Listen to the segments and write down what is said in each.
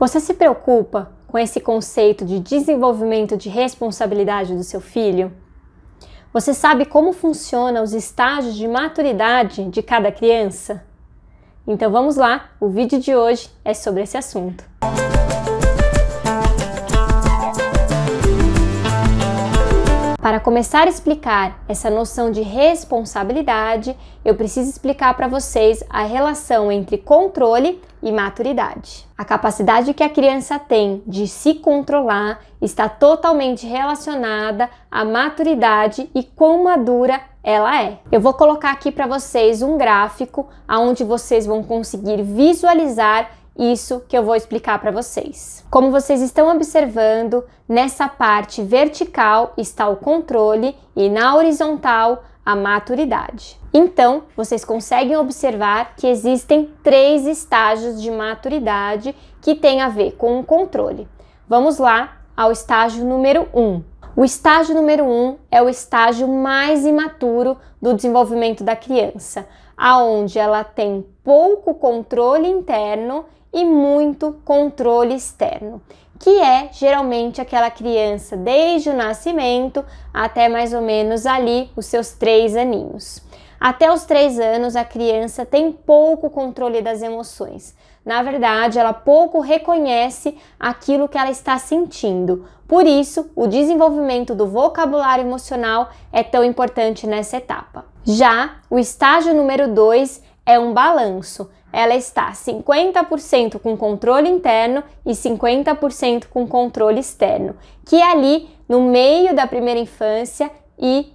Você se preocupa com esse conceito de desenvolvimento de responsabilidade do seu filho? Você sabe como funcionam os estágios de maturidade de cada criança? Então vamos lá, o vídeo de hoje é sobre esse assunto. Para começar a explicar essa noção de responsabilidade, eu preciso explicar para vocês a relação entre controle e maturidade. A capacidade que a criança tem de se controlar está totalmente relacionada à maturidade e quão madura ela é. Eu vou colocar aqui para vocês um gráfico onde vocês vão conseguir visualizar isso que eu vou explicar para vocês. Como vocês estão observando, nessa parte vertical está o controle e na horizontal a maturidade. Então, vocês conseguem observar que existem 3 estágios de maturidade que têm a ver com o controle. Vamos lá ao estágio número 1. O estágio número 1 é o estágio mais imaturo do desenvolvimento da criança, aonde ela tem pouco controle interno e muito controle externo, que é geralmente aquela criança desde o nascimento até mais ou menos ali os seus 3 aninhos. Até os 3 anos a criança tem pouco controle das emoções. Na verdade, ela pouco reconhece aquilo que ela está sentindo. Por isso, o desenvolvimento do vocabulário emocional é tão importante nessa etapa. Já o estágio número 2 é um balanço. Ela está 50% com controle interno e 50% com controle externo, que é ali no meio da primeira infância e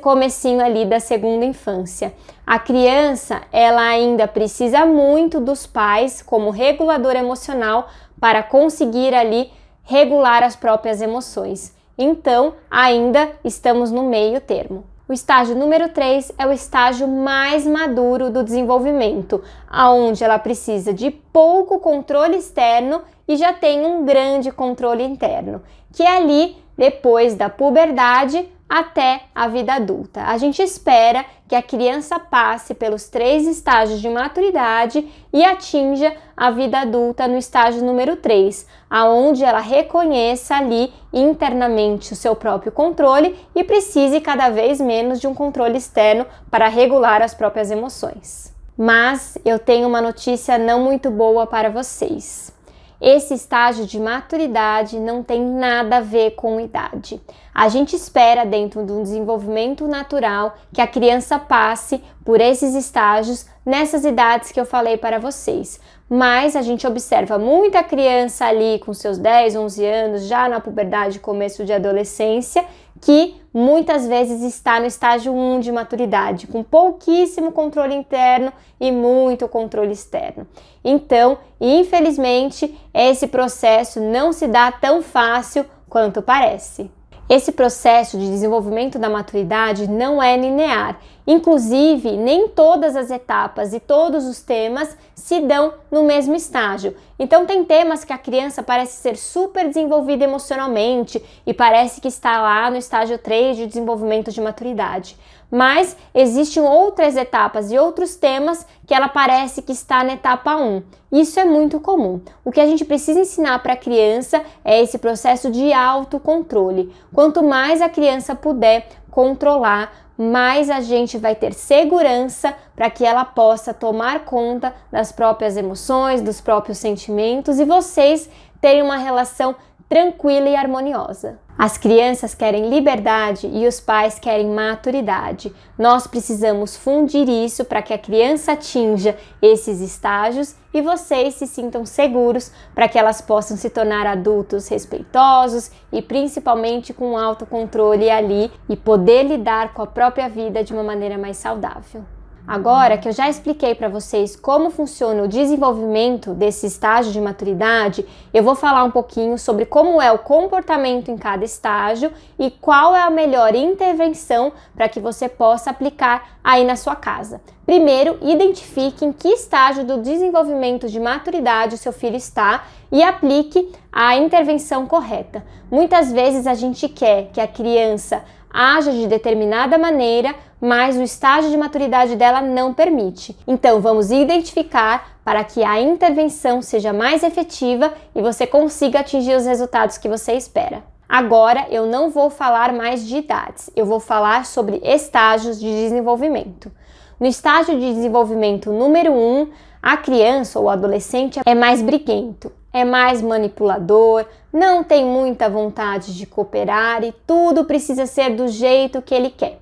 comecinho ali da segunda infância. A criança, ela ainda precisa muito dos pais como regulador emocional para conseguir ali regular as próprias emoções. Então, ainda estamos no meio termo. O estágio número 3 é o estágio mais maduro do desenvolvimento, onde ela precisa de pouco controle externo e já tem um grande controle interno, que é ali depois da puberdade até a vida adulta. A gente espera que a criança passe pelos 3 estágios de maturidade e atinja a vida adulta no estágio número 3, aonde ela reconheça ali internamente o seu próprio controle e precise cada vez menos de um controle externo para regular as próprias emoções. Mas eu tenho uma notícia não muito boa para vocês. Esse estágio de maturidade não tem nada a ver com idade. A gente espera, dentro de um desenvolvimento natural, que a criança passe por esses estágios nessas idades que eu falei para vocês. Mas a gente observa muita criança ali com seus 10, 11 anos, já na puberdade, começo de adolescência, que muitas vezes está no estágio 1 de maturidade, com pouquíssimo controle interno e muito controle externo. Então, infelizmente, esse processo não se dá tão fácil quanto parece. Esse processo de desenvolvimento da maturidade não é linear. Inclusive, nem todas as etapas e todos os temas se dão no mesmo estágio. Então, tem temas que a criança parece ser super desenvolvida emocionalmente e parece que está lá no estágio 3 de desenvolvimento de maturidade. Mas existem outras etapas e outros temas que ela parece que está na etapa 1. Isso é muito comum. O que a gente precisa ensinar para a criança é esse processo de autocontrole. Quanto mais a criança puder controlar, mais a gente vai ter segurança para que ela possa tomar conta das próprias emoções, dos próprios sentimentos e vocês terem uma relação tranquila e harmoniosa. As crianças querem liberdade e os pais querem maturidade. Nós precisamos fundir isso para que a criança atinja esses estágios e vocês se sintam seguros para que elas possam se tornar adultos respeitosos e principalmente com autocontrole ali e poder lidar com a própria vida de uma maneira mais saudável. Agora que eu já expliquei para vocês como funciona o desenvolvimento desse estágio de maturidade, eu vou falar um pouquinho sobre como é o comportamento em cada estágio e qual é a melhor intervenção para que você possa aplicar aí na sua casa. Primeiro, identifique em que estágio do desenvolvimento de maturidade o seu filho está e aplique a intervenção correta. Muitas vezes a gente quer que a criança haja de determinada maneira, mas o estágio de maturidade dela não permite. Então, vamos identificar para que a intervenção seja mais efetiva e você consiga atingir os resultados que você espera. Agora eu não vou falar mais de idades, eu vou falar sobre estágios de desenvolvimento. No estágio de desenvolvimento número 1, a criança ou adolescente é mais briguento, é mais manipulador, não tem muita vontade de cooperar e tudo precisa ser do jeito que ele quer.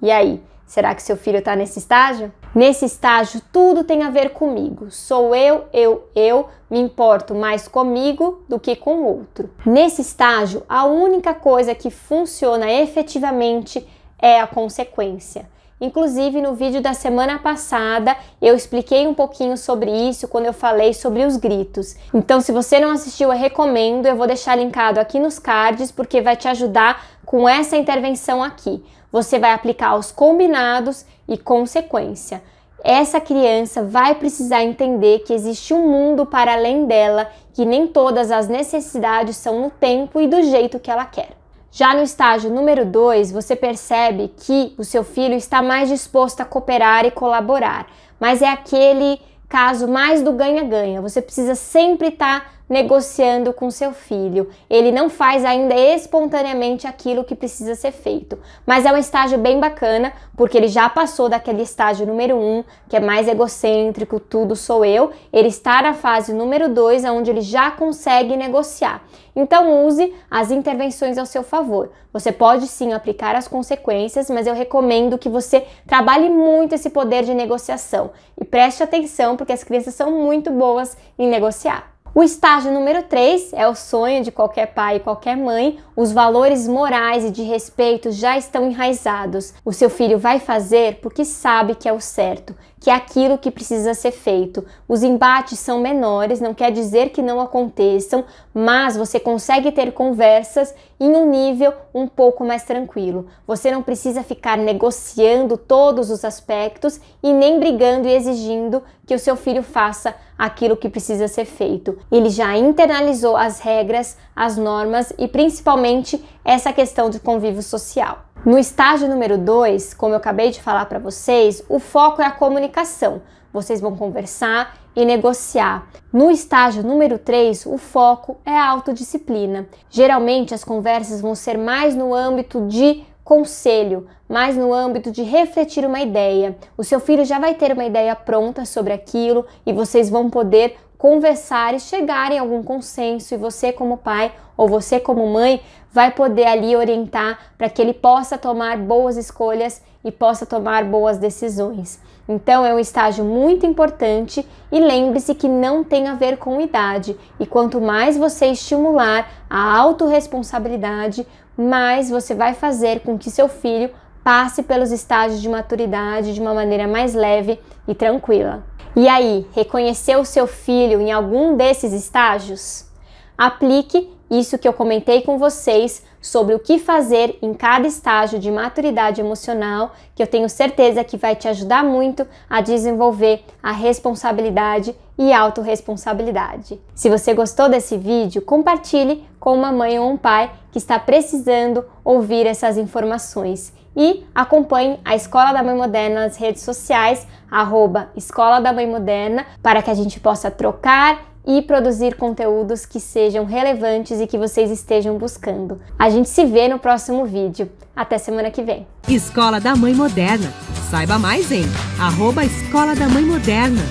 E aí, será que seu filho está nesse estágio? Nesse estágio, tudo tem a ver comigo. Sou eu, me importo mais comigo do que com o outro. Nesse estágio, a única coisa que funciona efetivamente é a consequência. Inclusive, no vídeo da semana passada, eu expliquei um pouquinho sobre isso quando eu falei sobre os gritos. Então, se você não assistiu, eu recomendo, eu vou deixar linkado aqui nos cards, porque vai te ajudar com essa intervenção aqui. Você vai aplicar os combinados e consequência. Essa criança vai precisar entender que existe um mundo para além dela, que nem todas as necessidades são no tempo e do jeito que ela quer. Já no estágio número 2, você percebe que o seu filho está mais disposto a cooperar e colaborar, mas é aquele caso mais do ganha-ganha. Você precisa sempre estar negociando com seu filho. Ele não faz ainda espontaneamente aquilo que precisa ser feito, mas é um estágio bem bacana, porque ele já passou daquele estágio número 1, que é mais egocêntrico, tudo sou eu. Ele está na fase número 2, onde ele já consegue negociar. Então use as intervenções ao seu favor. Você pode sim aplicar as consequências, mas eu recomendo que você trabalhe muito esse poder de negociação e preste atenção, porque as crianças são muito boas em negociar. O estágio número 3 é o sonho de qualquer pai e qualquer mãe. Os valores morais e de respeito já estão enraizados. O seu filho vai fazer porque sabe que é o certo, que é aquilo que precisa ser feito. Os embates são menores, não quer dizer que não aconteçam, mas você consegue ter conversas em um nível um pouco mais tranquilo. Você não precisa ficar negociando todos os aspectos e nem brigando e exigindo que o seu filho faça aquilo que precisa ser feito. Ele já internalizou as regras, as normas e principalmente essa questão de convívio social. No estágio número 2, como eu acabei de falar para vocês, o foco é a comunicação. Vocês vão conversar e negociar. No estágio número 3, o foco é a autodisciplina. Geralmente as conversas vão ser mais no âmbito de conselho, mais no âmbito de refletir uma ideia. O seu filho já vai ter uma ideia pronta sobre aquilo e vocês vão poder conversar e chegar em algum consenso, e você como pai ou você como mãe vai poder ali orientar para que ele possa tomar boas escolhas e possa tomar boas decisões. Então é um estágio muito importante e lembre-se que não tem a ver com idade, e quanto mais você estimular a autorresponsabilidade, mais você vai fazer com que seu filho passe pelos estágios de maturidade de uma maneira mais leve e tranquila. E aí, reconheceu o seu filho em algum desses estágios? Aplique isso que eu comentei com vocês sobre o que fazer em cada estágio de maturidade emocional, que eu tenho certeza que vai te ajudar muito a desenvolver a responsabilidade e autorresponsabilidade. Se você gostou desse vídeo, compartilhe com uma mãe ou um pai que está precisando ouvir essas informações. E acompanhe a Escola da Mãe Moderna nas redes sociais, @Escola da Mãe Moderna, para que a gente possa trocar e produzir conteúdos que sejam relevantes e que vocês estejam buscando. A gente se vê no próximo vídeo. Até semana que vem. Escola da Mãe Moderna. Saiba mais em @Escola da Mãe Moderna.